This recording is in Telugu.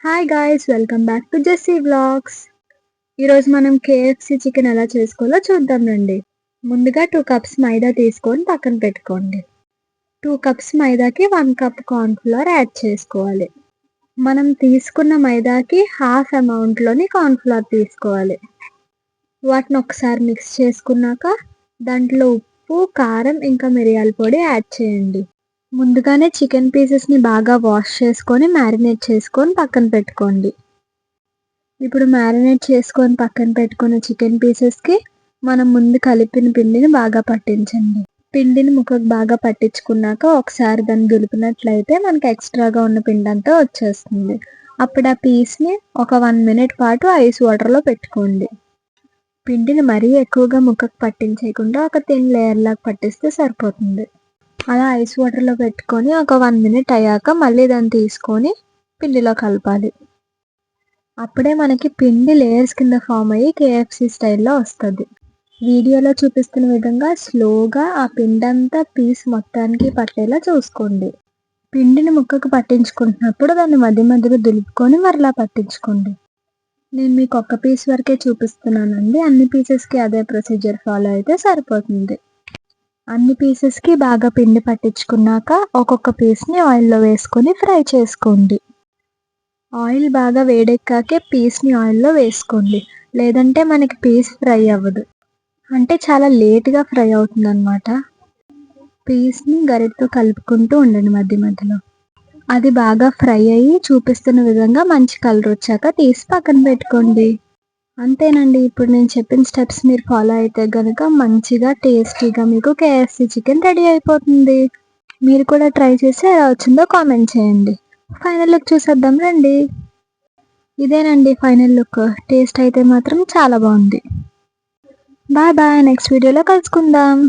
Hi guys, welcome back to Jessie vlogs. ఈరోజు మనం కేఎఫ్సి చికెన్ ఎలా చేసుకోవాలో చూద్దాం రండి. ముందుగా 2 కప్స్ మైదా తీసుకొని పక్కన పెట్టుకోండి. 2 కప్స్ మైదాకి 1 కప్ కార్న్ఫ్లవర్ యాడ్ చేసుకోవాలి. మనం తీసుకున్న మైదాకి హాఫ్ అమౌంట్లోని కార్న్ఫ్లవర్ తీసుకోవాలి. వాటిని ఒకసారి మిక్స్ చేసుకున్నాక దాంట్లో ఉప్పు, కారం ఇంకా మిరియాల పొడి యాడ్ చేయండి. ముందుగానే చికెన్ పీసెస్ని బాగా వాష్ చేసుకొని మ్యారినేట్ చేసుకొని పక్కన పెట్టుకోండి. ఇప్పుడు మ్యారినేట్ చేసుకొని పక్కన పెట్టుకున్న చికెన్ పీసెస్కి మనం ముందు కలిపిన పిండిని బాగా పట్టించండి. పిండిని ముక్కకు బాగా పట్టించుకున్నాక ఒకసారి దాన్ని దులిపినట్లయితే మనకి ఎక్స్ట్రాగా ఉన్న పిండి అంతా వచ్చేస్తుంది. అప్పుడు ఆ పీస్ని ఒక 1 మినిట్ పాటు ఐస్ వాటర్లో పెట్టుకోండి. పిండిని మరీ ఎక్కువగా ముక్కకు పట్టించకుండా ఒక థిన్ లేయర్ లాగా పట్టిస్తే సరిపోతుంది. అలా ఐస్ వాటర్లో పెట్టుకొని ఒక 1 మినిట్ అయ్యాక మళ్ళీ దాన్ని తీసుకొని పిండిలో కలపాలి. అప్పుడే మనకి పిండి లేయర్స్ కింద ఫామ్ అయ్యి కేఎఫ్సి స్టైల్లో వస్తుంది. వీడియోలో చూపిస్తున్న విధంగా స్లోగా ఆ పిండి అంతా పీస్ మొత్తానికి పట్టేలా చూసుకోండి. పిండిని ముక్కకు పట్టించుకుంటున్నప్పుడు దాన్ని మధ్య మధ్యలో దులుపుకొని మరలా పట్టించుకోండి. నేను మీకు ఒక్క పీస్ వరకే చూపిస్తున్నానండి. అన్ని పీసెస్కి అదే ప్రొసీజర్ ఫాలో అయితే సరిపోతుంది. అన్ని పీసెస్కి బాగా పిండి పట్టించుకున్నాక ఒక్కొక్క పీస్ని ఆయిల్లో వేసుకొని ఫ్రై చేసుకోండి. ఆయిల్ బాగా వేడెక్కాకే పీస్ని ఆయిల్లో వేసుకోండి, లేదంటే మనకి పీస్ ఫ్రై అవ్వదు. అంటే చాలా లేట్గా ఫ్రై అవుతుంది అనమాట. పీస్ని గరిటతో కలుపుకుంటూ ఉండండి మధ్య మధ్యలో. అది బాగా ఫ్రై అయ్యి చూపిస్తున్న విధంగా మంచి కలర్ వచ్చాక తీసి పక్కన పెట్టుకోండి. అంతేనండి. ఇప్పుడు నేను చెప్పిన స్టెప్స్ మీరు ఫాలో అయితే కనుక మంచిగా టేస్టీగా మీకు కేఎఫ్సి చికెన్ రెడీ అయిపోతుంది. మీరు కూడా ట్రై చేసి ఎలా వచ్చిందో కామెంట్ చేయండి. ఫైనల్ లుక్ చూసేద్దాం రండి. ఇదేనండి ఫైనల్ లుక్. టేస్ట్ అయితే మాత్రం చాలా బాగుంది. బాయ్ బాయ్, నెక్స్ట్ వీడియోలో కలుసుకుందాం.